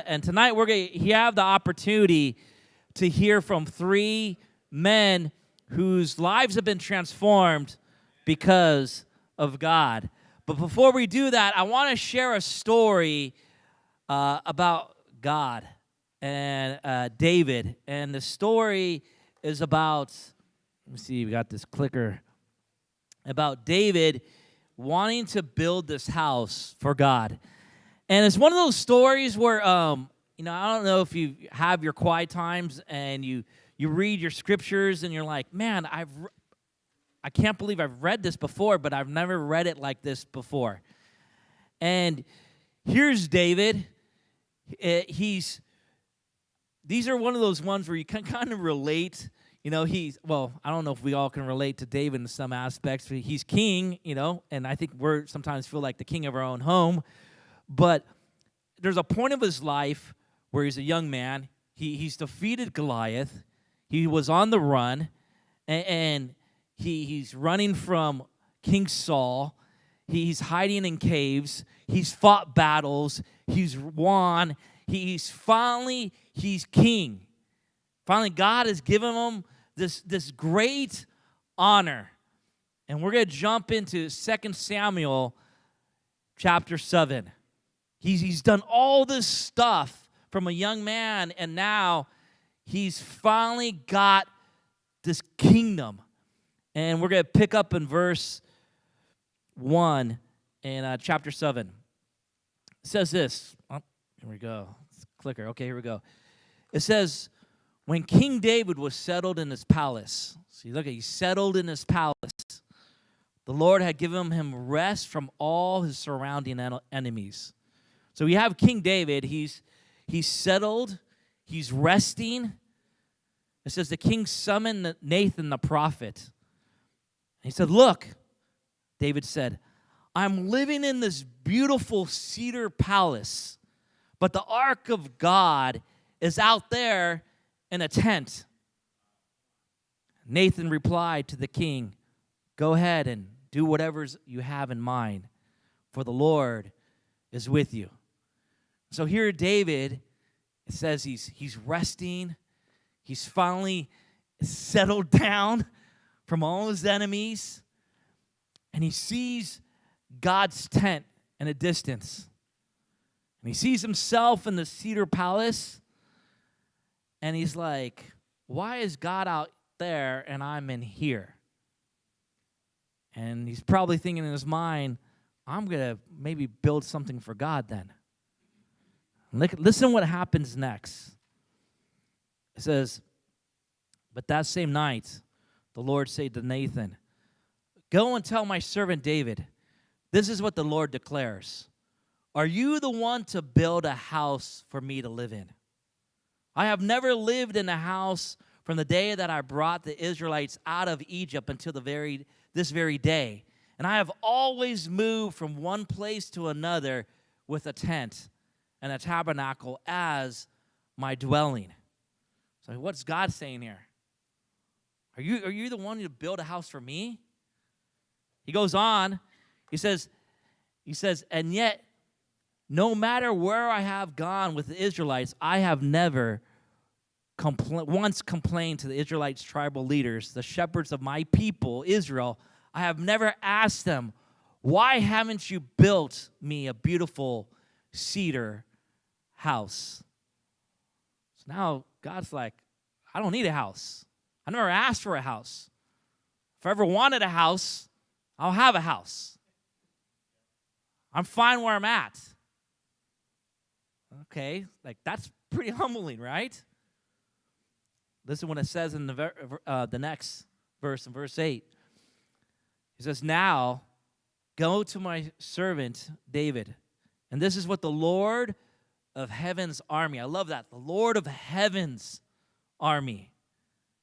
And tonight we're going to have the opportunity to hear from three men whose lives have been transformed because of God. But before we do that, I want to share a story about God and David. And the story is about, let me see, we got this clicker, about David wanting to build this house for God. And it's one of those stories where, I don't know if you have your quiet times and you read your scriptures and you're like, man, I can't believe I've read this before, but I've never read it like this before. And here's David. These are one of those ones where you can kind of relate. I don't know if we all can relate to David in some aspects. But he's king, and I think we sometimes feel like the king of our own home. But there's a point of his life where he's a young man. He's defeated Goliath. He was on the run, and he's running from King Saul. He's hiding in caves. He's fought battles. He's won. He's king. Finally, God has given him this great honor. And we're going to jump into 2 Samuel chapter 7. He's done all this stuff from a young man, and now he's finally got this kingdom. And we're going to pick up in verse 1 in chapter 7. It says this. Oh, here we go. Clicker. Okay, here we go. It says, when King David was settled in his palace, see, look, he's settled in his palace. The Lord had given him rest from all his surrounding enemies. So we have King David. He's settled. He's resting. It says the king summoned Nathan the prophet. He said, look, David said, I'm living in this beautiful cedar palace, but the ark of God is out there in a tent. Nathan replied to the king, go ahead and do whatever you have in mind, for the Lord is with you. So here David, it says he's resting. He's finally settled down from all his enemies. And he sees God's tent in a distance. And he sees himself in the cedar palace. And he's like, why is God out there and I'm in here? And he's probably thinking in his mind, I'm going to maybe build something for God then. Listen what happens next. It says, but that same night, the Lord said to Nathan, go and tell my servant David, this is what the Lord declares. Are you the one to build a house for me to live in? I have never lived in a house from the day that I brought the Israelites out of Egypt until this very day. And I have always moved from one place to another with a tent and a tabernacle as my dwelling. So what's God saying here? Are you the one to build a house for me? He goes on. He says, and yet, no matter where I have gone with the Israelites, I have never once complained to the Israelites' tribal leaders, the shepherds of my people, Israel. I have never asked them, why haven't you built me a beautiful cedar house? So now God's like, I don't need a house. I never asked for a house. If I ever wanted a house, I'll have a house. I'm fine where I'm at. Okay, like that's pretty humbling, right? Listen what it says in the next verse, in verse 8. He says, now go to my servant David. And this is what the Lord of heaven's army, I love that, the Lord of heaven's army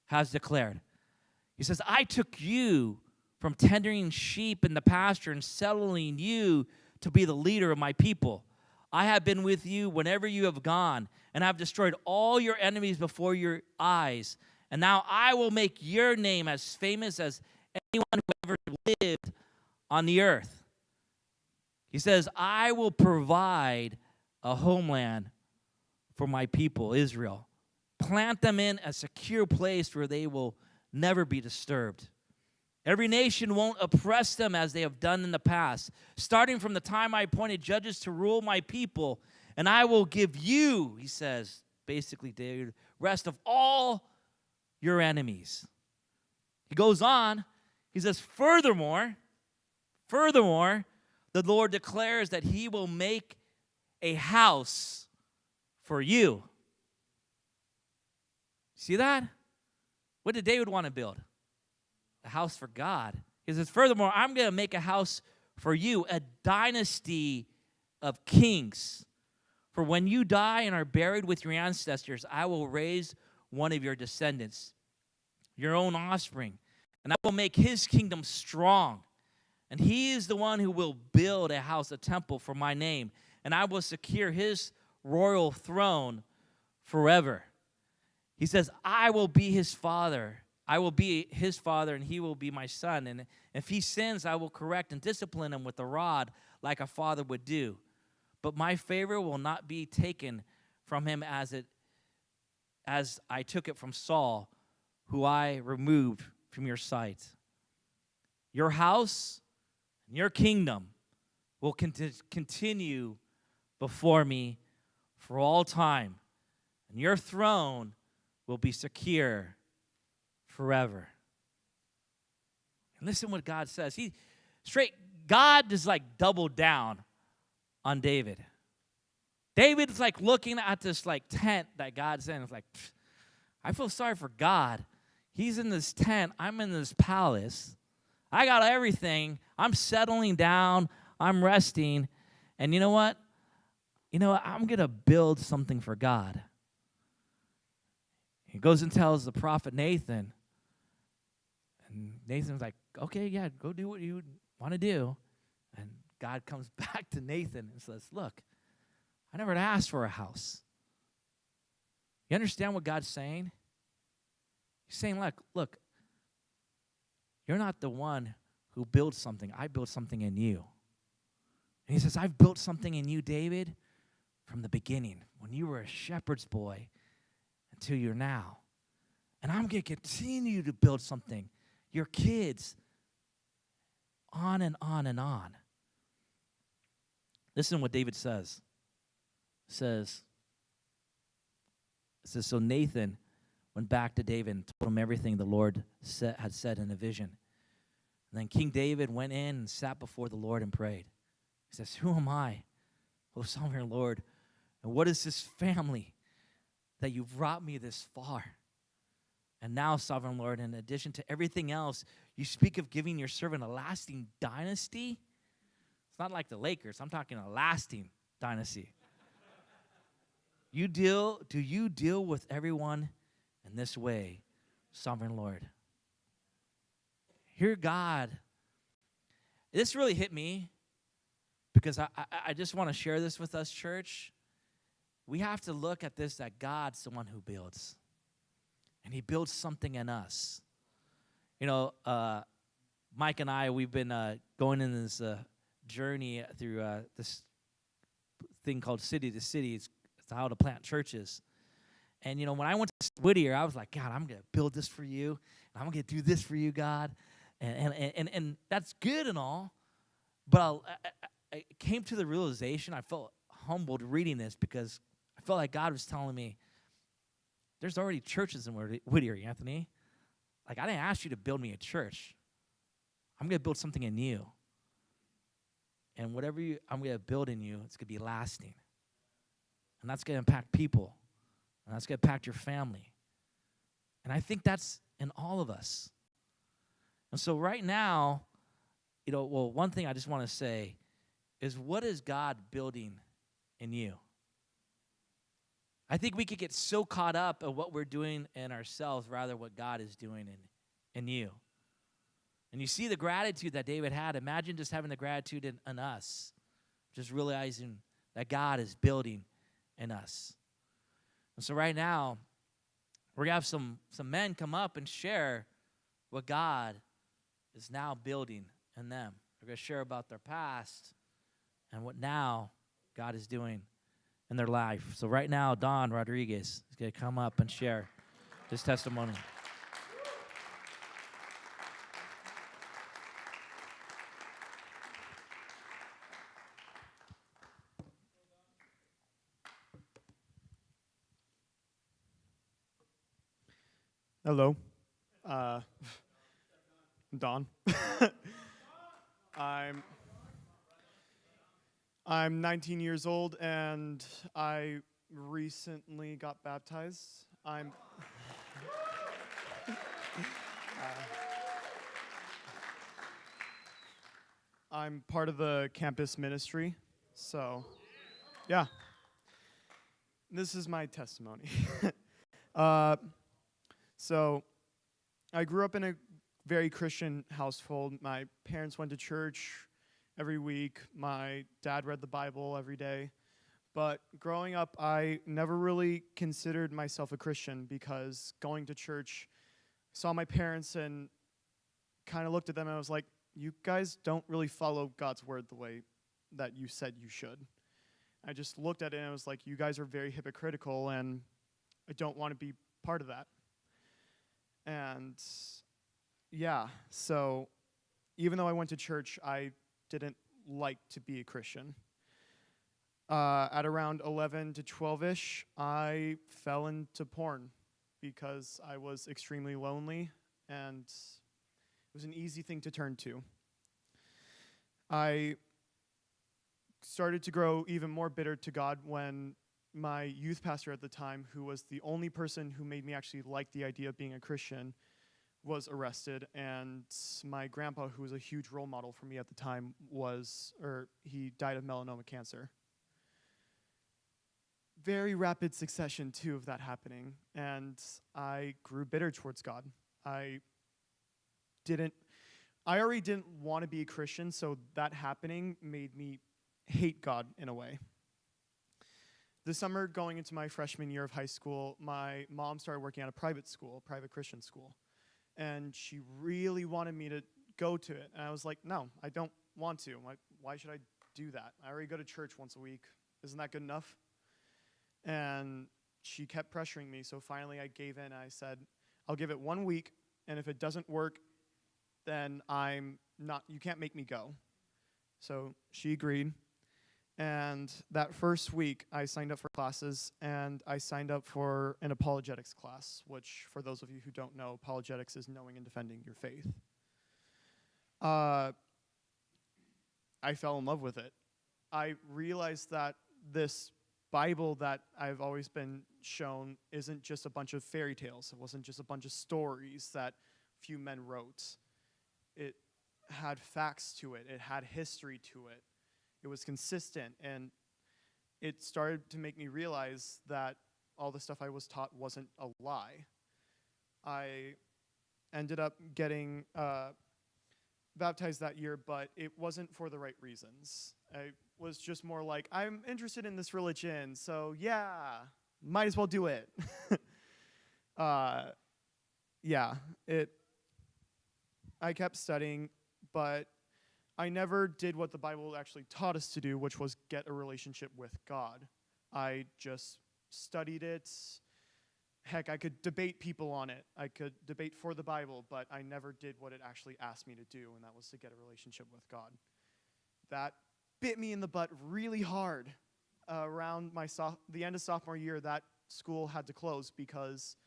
has declared. He says, I took you from tendering sheep in the pasture and settling you to be the leader of my people. I have been with you whenever you have gone, and I have destroyed all your enemies before your eyes. And now I will make your name as famous as anyone who ever lived on the earth. He says, I will provide a homeland for my people, Israel. Plant them in a secure place where they will never be disturbed. Every nation won't oppress them as they have done in the past, starting from the time I appointed judges to rule my people, and I will give you, he says, basically, David, rest of all your enemies. He goes on, he says, furthermore, the Lord declares that he will make a house for you. See that? What did David want to build? A house for God. He says, furthermore, I'm going to make a house for you, a dynasty of kings. For when you die and are buried with your ancestors, I will raise one of your descendants, your own offspring, and I will make his kingdom strong. And he is the one who will build a house, a temple for my name, and I will secure his royal throne forever. He says, I will be his father. I will be his father, and he will be my son. And if he sins, I will correct and discipline him with a rod like a father would do. But my favor will not be taken from him as I took it from Saul, who I removed from your sight. Your house and your kingdom will continue before me for all time, and your throne will be secure forever. And listen what God says. God just like doubled down on David. David's like looking at this like tent that God's in. It's like, I feel sorry for God. He's in this tent. I'm in this palace. I got everything. I'm settling down. I'm resting. And you know what? I'm going to build something for God. He goes and tells the prophet Nathan. And Nathan's like, okay, yeah, go do what you want to do. And God comes back to Nathan and says, look, I never asked for a house. You understand what God's saying? He's saying, look, you're not the one who builds something. I built something in you. And he says, I've built something in you, David, from the beginning, when you were a shepherd's boy until you're now. And I'm going to continue to build something. Your kids, on and on and on. Listen to what David says. It says, so Nathan went back to David and told him everything the Lord had said in a vision. And then King David went in and sat before the Lord and prayed. He says, who am I, O sovereign Lord? And what is this family that you've brought me this far? And now, sovereign Lord, in addition to everything else, you speak of giving your servant a lasting dynasty? It's not like the Lakers. I'm talking a lasting dynasty. Do you deal with everyone in this way, sovereign Lord? Hear God. This really hit me because I just want to share this with us, church. We have to look at this, that God's the one who builds. And he builds something in us. Mike and I, we've been going in this journey through this thing called City to City. It's how to plant churches. And, when I went to Whittier, I was like, God, I'm going to build this for you. And I'm going to do this for you, God. And that's good and all. But I came to the realization, I felt humbled reading this because I felt like God was telling me, there's already churches in Whittier, Anthony. Like, I didn't ask you to build me a church. I'm going to build something in you. And whatever I'm going to build in you, it's going to be lasting. And that's going to impact people. And that's going to impact your family. And I think that's in all of us. And so right now, one thing I just want to say is, what is God building in you? I think we could get so caught up in what we're doing in ourselves rather than what God is doing in you. And you see the gratitude that David had. Imagine just having the gratitude in us, just realizing that God is building in us. And so right now, we're going to have some men come up and share what God is now building in them. They're going to share about their past and what now God is doing in their life. So right now, Don Rodriguez is going to come up and share his testimony. Hello. I'm Don. I'm 19 years old and I recently got baptized. I'm part of the campus ministry. So, yeah. This is my testimony. uh, So, I grew up in a very Christian household. My parents went to church every week. My dad read the Bible every day. But growing up, I never really considered myself a Christian because going to church, saw my parents and kind of looked at them and I was like, you guys don't really follow God's word the way that you said you should. I just looked at it and I was like, you guys are very hypocritical and I don't want to be part of that. And yeah, so even though I went to church, I didn't like to be a Christian. At around 11 to 12-ish, I fell into porn because I was extremely lonely and it was an easy thing to turn to. I started to grow even more bitter to God when my youth pastor at the time, who was the only person who made me actually like the idea of being a Christian, was arrested, and my grandpa, who was a huge role model for me at the time, he died of melanoma cancer. Very rapid succession, too, of that happening, and I grew bitter towards God. I already didn't want to be a Christian, so that happening made me hate God in a way. The summer going into my freshman year of high school, my mom started working at a private Christian school. And she really wanted me to go to it. And I was like, no, I don't want to. Why should I do that? I already go to church once a week. Isn't that good enough? And she kept pressuring me. So finally I gave in. I said, I'll give it 1 week. And if it doesn't work, then you can't make me go. So she agreed. And that first week, I signed up for classes, and I signed up for an apologetics class, which, for those of you who don't know, apologetics is knowing and defending your faith. I fell in love with it. I realized that this Bible that I've always been shown isn't just a bunch of fairy tales. It wasn't just a bunch of stories that few men wrote. It had facts to it. It had history to it. It was consistent, and it started to make me realize that all the stuff I was taught wasn't a lie. I ended up getting baptized that year, but it wasn't for the right reasons. I was just more like, I'm interested in this religion, so yeah, might as well do it. I kept studying, but I never did what the Bible actually taught us to do, which was get a relationship with God. I just studied it. Heck, I could debate people on it. I could debate for the Bible, but I never did what it actually asked me to do, and that was to get a relationship with God. That bit me in the butt really hard. Around the end of sophomore year, that school had to close because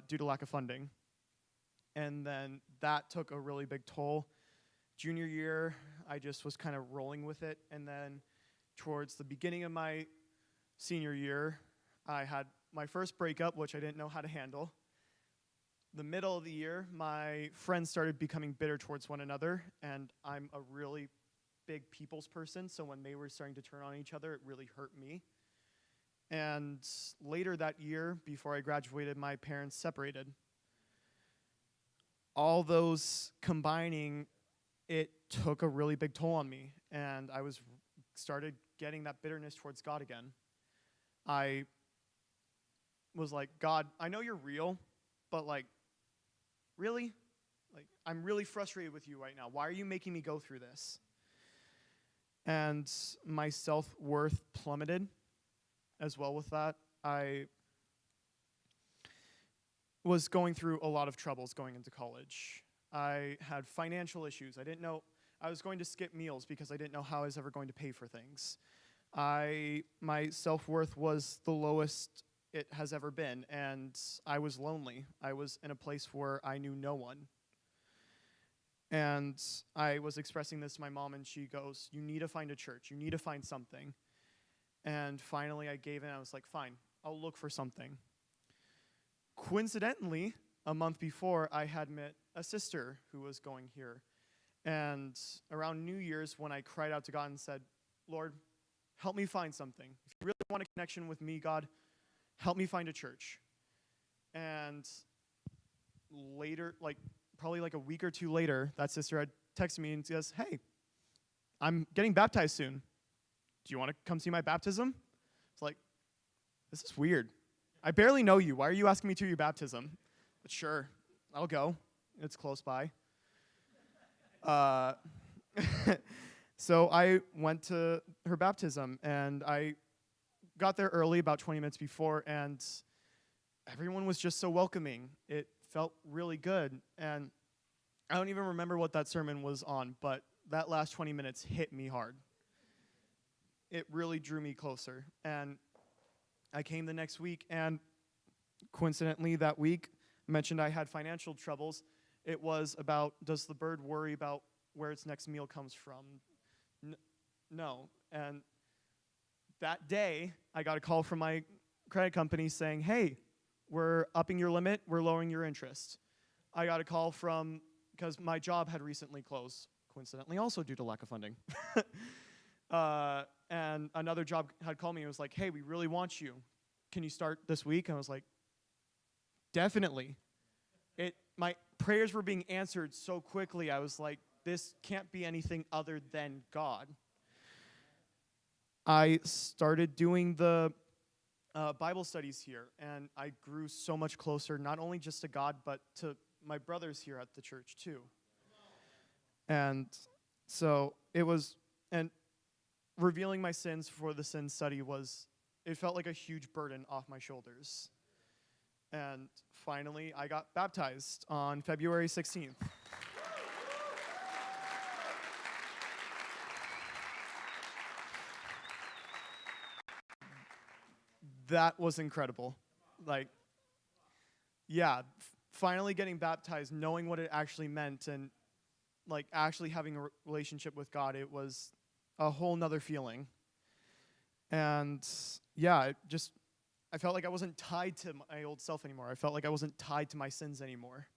due to lack of funding. And then that took a really big toll. Junior year, I just was kind of rolling with it. And then towards the beginning of my senior year, I had my first breakup, which I didn't know how to handle. The middle of the year, my friends started becoming bitter towards one another, and I'm a really big people's person, so when they were starting to turn on each other, it really hurt me. And later that year, before I graduated, my parents separated. All those combining, it took a really big toll on me, and I started getting that bitterness towards God again. I was like, God, I know you're real, but really? I'm really frustrated with you right now. Why are you making me go through this? And my self-worth plummeted. as well with that. I was going through a lot of troubles going into college. I had financial issues. I didn't know I was going to skip meals because I didn't know how I was ever going to pay for things. My self-worth was the lowest it has ever been, and I was lonely. I was in a place where I knew no one. And I was expressing this to my mom, and she goes, "You need to find a church. You need to find something." And finally, I gave in. I was like, "Fine, I'll look for something." Coincidentally, a month before, I had met a sister who was going here. And around New Year's, when I cried out to God and said, "Lord, help me find something. If you really want a connection with me, God, help me find a church." And later, probably like a week or two later, that sister had texted me and says, "Hey, I'm getting baptized soon. Do you want to come see my baptism?" It's like, this is weird. I barely know you. Why are you asking me to your baptism? But sure, I'll go. It's close by. So I went to her baptism, and I got there early, about 20 minutes before, and everyone was just so welcoming. It felt really good, and I don't even remember what that sermon was on, but that last 20 minutes hit me hard. It really drew me closer, and I came the next week, and coincidentally that week, I mentioned I had financial troubles. It was about, does the bird worry about where its next meal comes from? No. And that day, I got a call from my credit company saying, "Hey, we're upping your limit, we're lowering your interest." I got a call because my job had recently closed, coincidentally also due to lack of funding. And another job had called me and was like, "Hey, we really want you. Can you start this week?" And I was like, "Definitely." My prayers were being answered so quickly. I was like, this can't be anything other than God. I started doing the Bible studies here, and I grew so much closer, not only just to God, but to my brothers here at the church too. And so and revealing my sins for the sin study it felt like a huge burden off my shoulders. And finally, I got baptized on February 16th. That was incredible. Finally getting baptized, knowing what it actually meant, and actually having a relationship with God, it was a whole nother feeling. And I felt like I wasn't tied to my old self anymore. I felt like I wasn't tied to my sins anymore.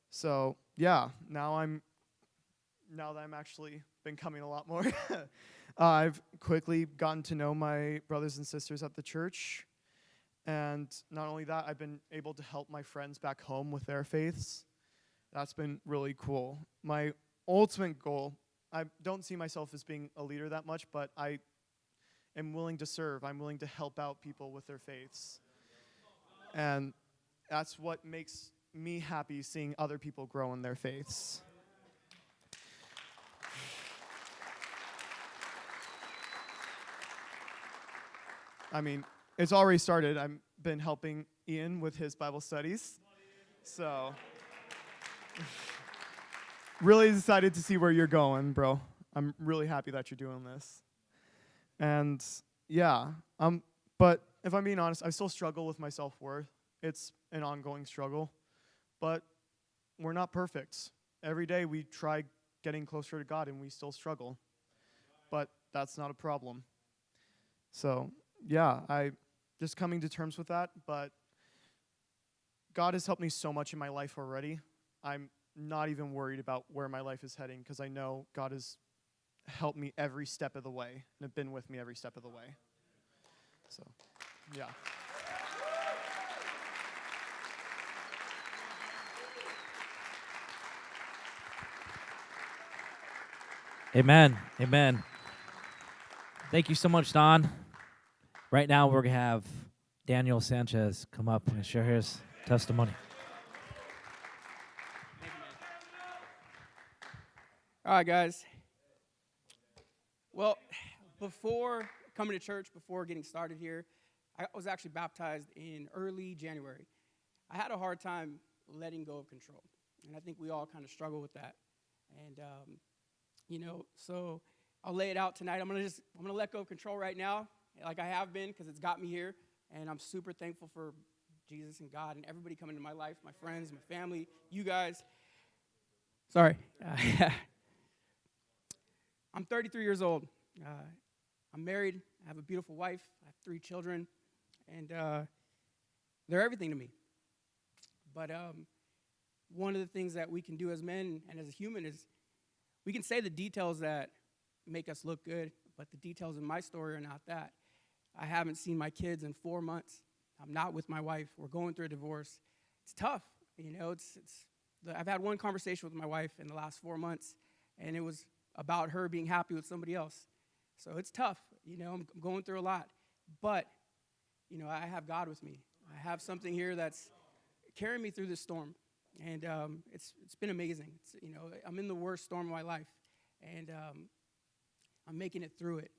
So now that I'm actually been coming a lot more, I've quickly gotten to know my brothers and sisters at the church. And not only that, I've been able to help my friends back home with their faiths. That's been really cool. My ultimate goal, I don't see myself as being a leader that much, but I am willing to serve. I'm willing to help out people with their faiths. And that's what makes me happy, seeing other people grow in their faiths. I mean, it's already started. I've been helping Ian with his Bible studies. So, really excited to see where you're going, bro. I'm really happy that you're doing this. And but if I'm being honest, I still struggle with my self-worth. It's an ongoing struggle, but we're not perfect. Every day we try getting closer to God and we still struggle, but that's not a problem. So I just coming to terms with that, but God has helped me so much in my life already. I'm not even worried about where my life is heading because I know God has helped me every step of the way and have been with me every step of the way. So, yeah. Amen. Amen. Thank you so much, Don. Right now, we're going to have Daniel Sanchez come up and share his testimony. All right, guys. Well, before coming to church before getting started here. I was actually baptized in early January. I had a hard time letting go of control, and I think we all kind of struggle with that. And so I'll lay it out tonight. I'm gonna let go of control right now, like I have been, because it's got me here, and I'm super thankful for Jesus and God and everybody coming into my life, my friends, my family, you guys. Sorry. I'm 33 years old. I'm married. I have a beautiful wife. I have 3 children, and they're everything to me. But one of the things that we can do as men and as a human is we can say the details that make us look good, but the details in my story are not that. I haven't seen my kids in 4 months. I'm not with my wife. We're going through a divorce. It's tough. I've had one conversation with my wife in the last 4 months, and it was about her being happy with somebody else. So it's tough. I'm going through a lot. But, I have God with me. I have something here that's carrying me through this storm. And it's been amazing. I'm in the worst storm of my life, and I'm making it through it.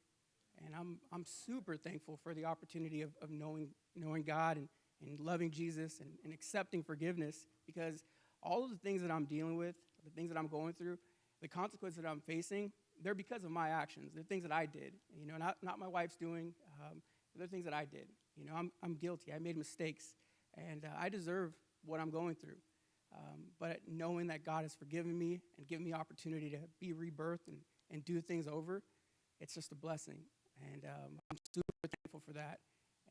And I'm super thankful for the opportunity of knowing God and loving Jesus and accepting forgiveness, because all of the things that I'm dealing with, the things that I'm going through, the consequences that I'm facing, they're because of my actions. They're things that I did. Not my wife's doing. They're things that I did. I'm guilty. I made mistakes, and I deserve what I'm going through. But knowing that God has forgiven me and given me opportunity to be rebirthed and do things over, it's just a blessing. And I'm super thankful for that.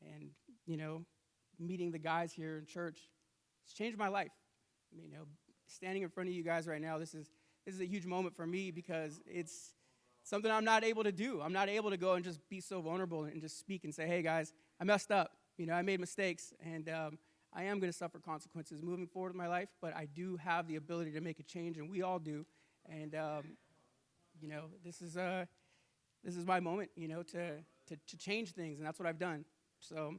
And, meeting the guys here in church, it's changed my life. Standing in front of you guys right now, this is a huge moment for me, because it's something I'm not able to do. I'm not able to go and just be so vulnerable and just speak and say, hey, guys, I messed up. I made mistakes, and I am going to suffer consequences moving forward in my life, but I do have the ability to make a change, and we all do. And, this is my moment, to change things, and that's what I've done. So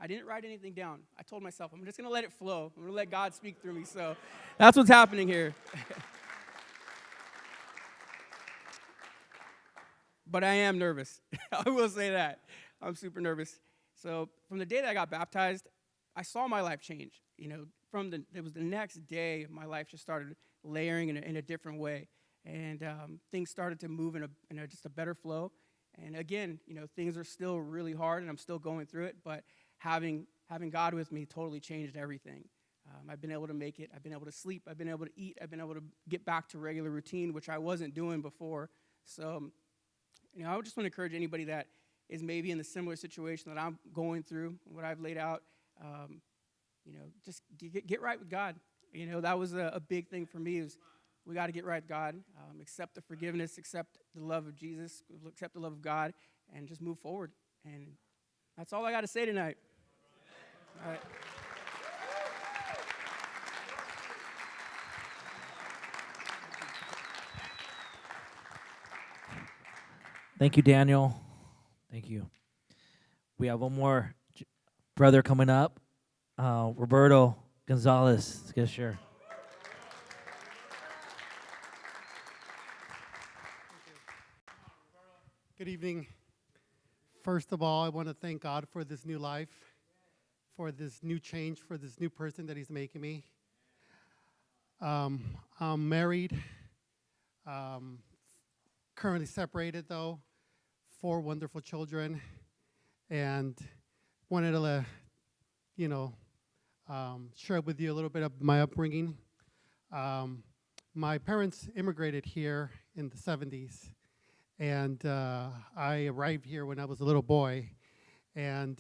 I didn't write anything down. I told myself, I'm just going to let it flow. I'm going to let God speak through me. So that's what's happening here. But I am nervous. I will say that. I'm super nervous. So from the day that I got baptized, I saw my life change. It was the next day, my life just started layering in a different way. And things started to move in just a better flow. And again, things are still really hard, and I'm still going through it, but having God with me totally changed everything. I've been able to make it. I've been able to sleep. I've been able to eat. I've been able to get back to regular routine, which I wasn't doing before. So, I would just want to encourage anybody that is maybe in the similar situation that I'm going through, what I've laid out, just get right with God. That was a big thing for me, is we got to get right with God, accept the forgiveness, accept the love of Jesus, accept the love of God, and just move forward. And that's all I got to say tonight. All right. Thank you, Daniel. Thank you. We have one more brother coming up, Roberto Gonzalez. Yes, sure. Good evening. First of all, I want to thank God for this new life, for this new change, for this new person that He's making me. I'm married, currently separated though, 4 wonderful children, and wanted to, share with you a little bit of my upbringing. My parents immigrated here in the 70s. And I arrived here when I was a little boy. And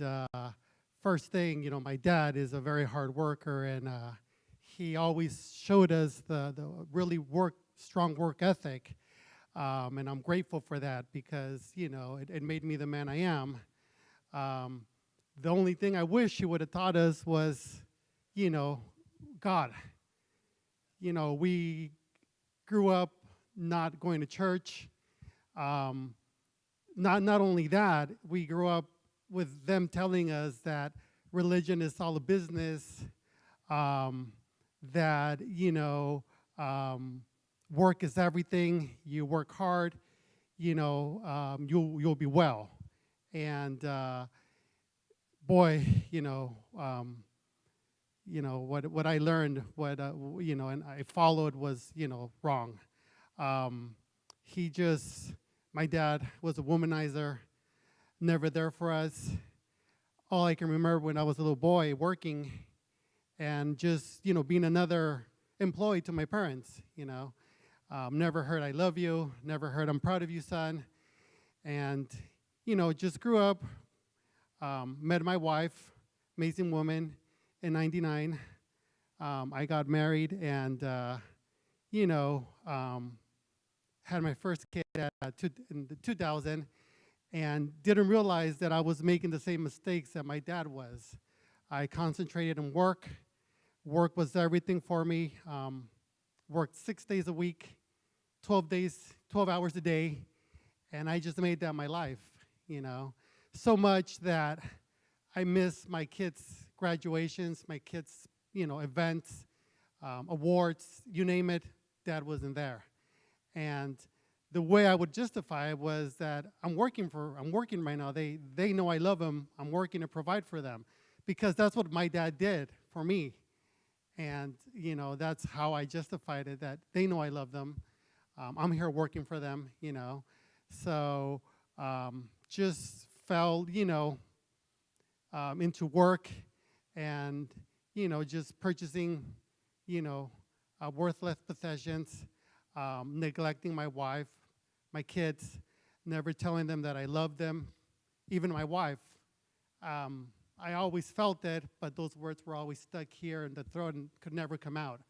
first thing, my dad is a very hard worker, and he always showed us the really strong work ethic. And I'm grateful for that, because, it made me the man I am. The only thing I wish he would have taught us was, God. We grew up not going to church. Not only that, we grew up with them telling us that religion is all a business, that, work is everything, you work hard, you'll be well. And boy, what I learned, and I followed was, wrong. My dad was a womanizer, never there for us. All I can remember when I was a little boy working and just, being another employee to my parents, never heard I love you, never heard I'm proud of you, son. And, just grew up, met my wife, amazing woman, in 99. I got married and, had my first kid in 2000 and didn't realize that I was making the same mistakes that my dad was. I concentrated on work. Work was everything for me. Worked 6 days a week, 12 hours a day, and I just made that my life, So much that I miss my kids' graduations, my kids' events, awards, you name it, Dad wasn't there. And the way I would justify it was that I'm working right now. They know I love them. I'm working to provide for them because that's what my dad did for me. And, that's how I justified it, that they know I love them. I'm here working for them, So just fell, into work and, just purchasing, worthless possessions, neglecting my wife, my kids, never telling them that I love them, even my wife. I always felt it, but those words were always stuck here in the throat and could never come out.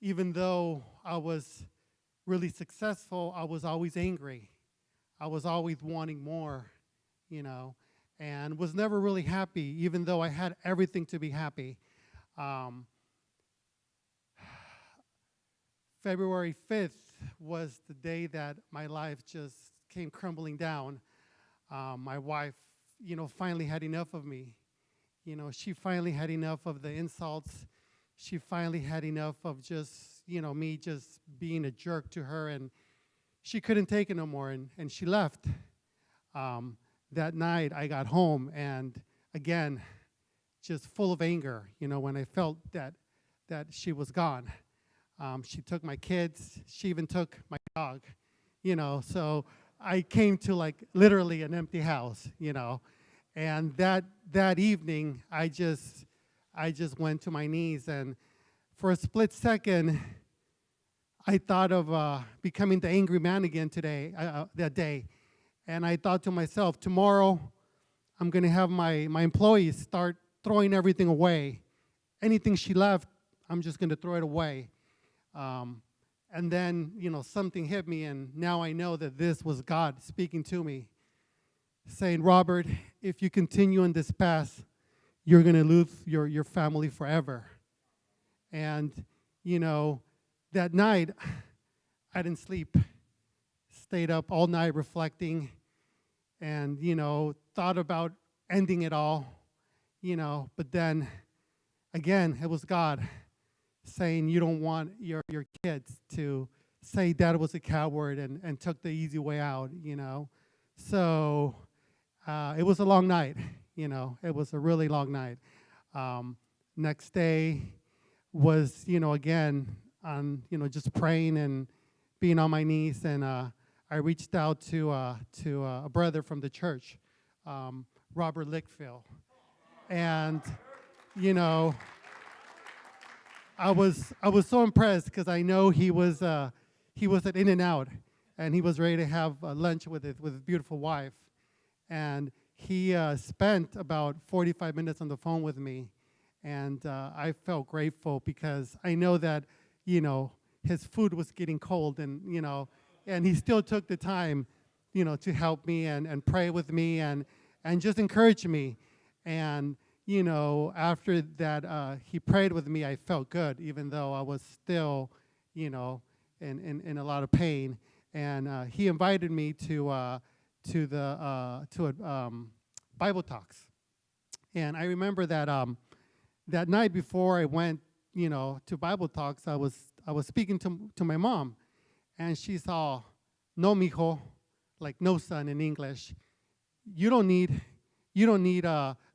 Even though I was really successful, I was always angry. I was always wanting more, and was never really happy, even though I had everything to be happy. February 5th was the day that my life just came crumbling down. My wife, finally had enough of me. She finally had enough of the insults. She finally had enough of just, me just being a jerk to her, and she couldn't take it no more, and she left. That night, I got home, and again, just full of anger, when I felt that she was gone. She took my kids. She even took my dog, so I came to like literally an empty house, and that evening, I just went to my knees, and for a split second, I thought of becoming the angry man again that day, and I thought to myself, tomorrow, I'm going to have my employees start throwing everything away. Anything she left, I'm just going to throw it away. And then, something hit me, and now I know that this was God speaking to me, saying, Robert, if you continue on this path, you're going to lose your family forever. And, that night, I didn't sleep. Stayed up all night reflecting and, thought about ending it all, but then, again, it was God saying you don't want your kids to say Dad was a coward and took the easy way out, So it was a long night, It was a really long night. Next day was, again, on, just praying and being on my knees. And I reached out to a brother from the church, Robert Lickfield. And, I was so impressed because I know he was at In-N-Out, and he was ready to have lunch with his beautiful wife, and he spent about 45 minutes on the phone with me, and I felt grateful because I know that his food was getting cold, and and he still took the time to help me and pray with me and just encourage me. And after that, he prayed with me. I felt good, even though I was still, in a lot of pain. And he invited me to Bible talks. And I remember that that night before I went, to Bible talks, I was speaking to my mom, and she saw no mijo, like no son in English. You don't need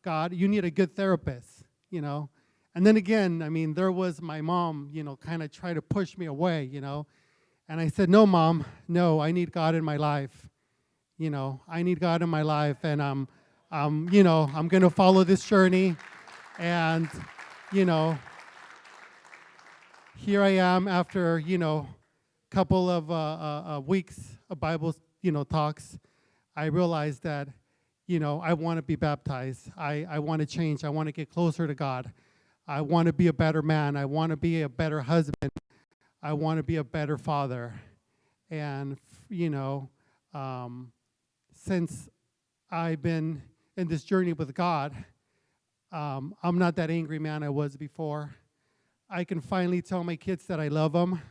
God. You need a good therapist, you know. And then again, I mean, there was my mom, you know, kind of try to push me away, you know. And I said, no, Mom, no, I need God in my life. You know, I need God in my life, and you know, I'm going to follow this journey. And, you know, here I am after, you know, couple of weeks of Bible, you know, talks. I realized that, you know, I want to be baptized. I want to change. I want to get closer to God. I want to be a better man. I want to be a better husband. I want to be a better father. And, you know, since I've been in this journey with God, I'm not that angry man I was before. I can finally tell my kids that I love them.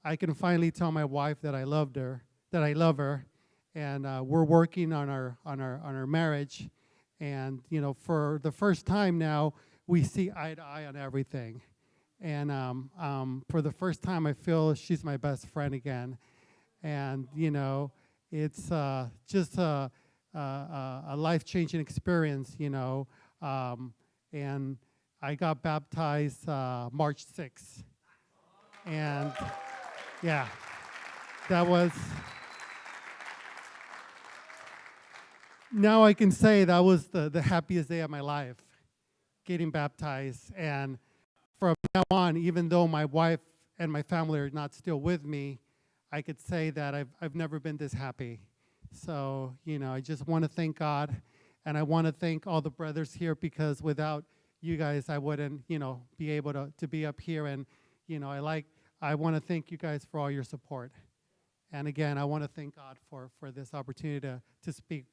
I can finally tell my wife that I love her, and we're working on our marriage. And you know, for the first time now, we see eye to eye on everything. And for the first time, I feel she's my best friend again. And you know, it's just a life-changing experience, you know. And I got baptized March 6th. And yeah, that was, now I can say that was the happiest day of my life, getting baptized. And from now on, even though my wife and my family are not still with me, I could say that I've never been this happy. So, you know, I just want to thank God, and I want to thank all the brothers here, because without you guys, I wouldn't, you know, be able to be up here. And, you know, I want to thank you guys for all your support. And again, I want to thank God for this opportunity to speak.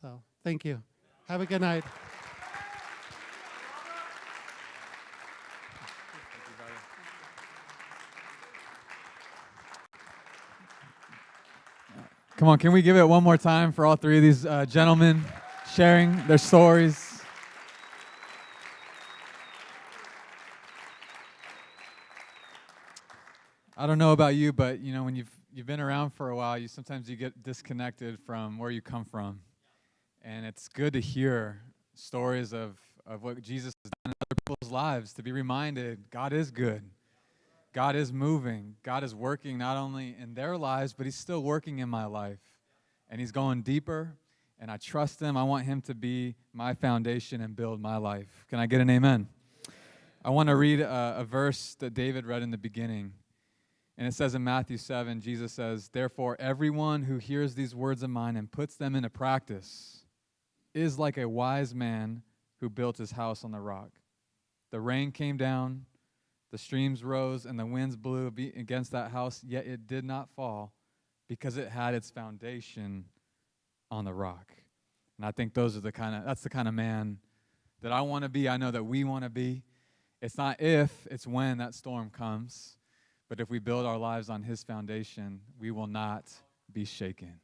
So, thank you. Have a good night. Come on, can we give it one more time for all three of these gentlemen sharing their stories? I don't know about you, but you know, when you've been around for a while, sometimes you get disconnected from where you come from. And it's good to hear stories of what Jesus has done in other people's lives, to be reminded God is good. God is moving. God is working not only in their lives, but he's still working in my life. And he's going deeper, and I trust him. I want him to be my foundation and build my life. Can I get an amen? I want to read a verse that David read in the beginning. And it says in Matthew 7, Jesus says, "Therefore, everyone who hears these words of mine and puts them into practice is like a wise man who built his house on the rock. The rain came down, the streams rose, and the winds blew against that house, yet it did not fall, because it had its foundation on the rock." And I think that's the kind of man that I want to be. I know that we want to be. It's not if, it's when that storm comes. But if we build our lives on his foundation, we will not be shaken.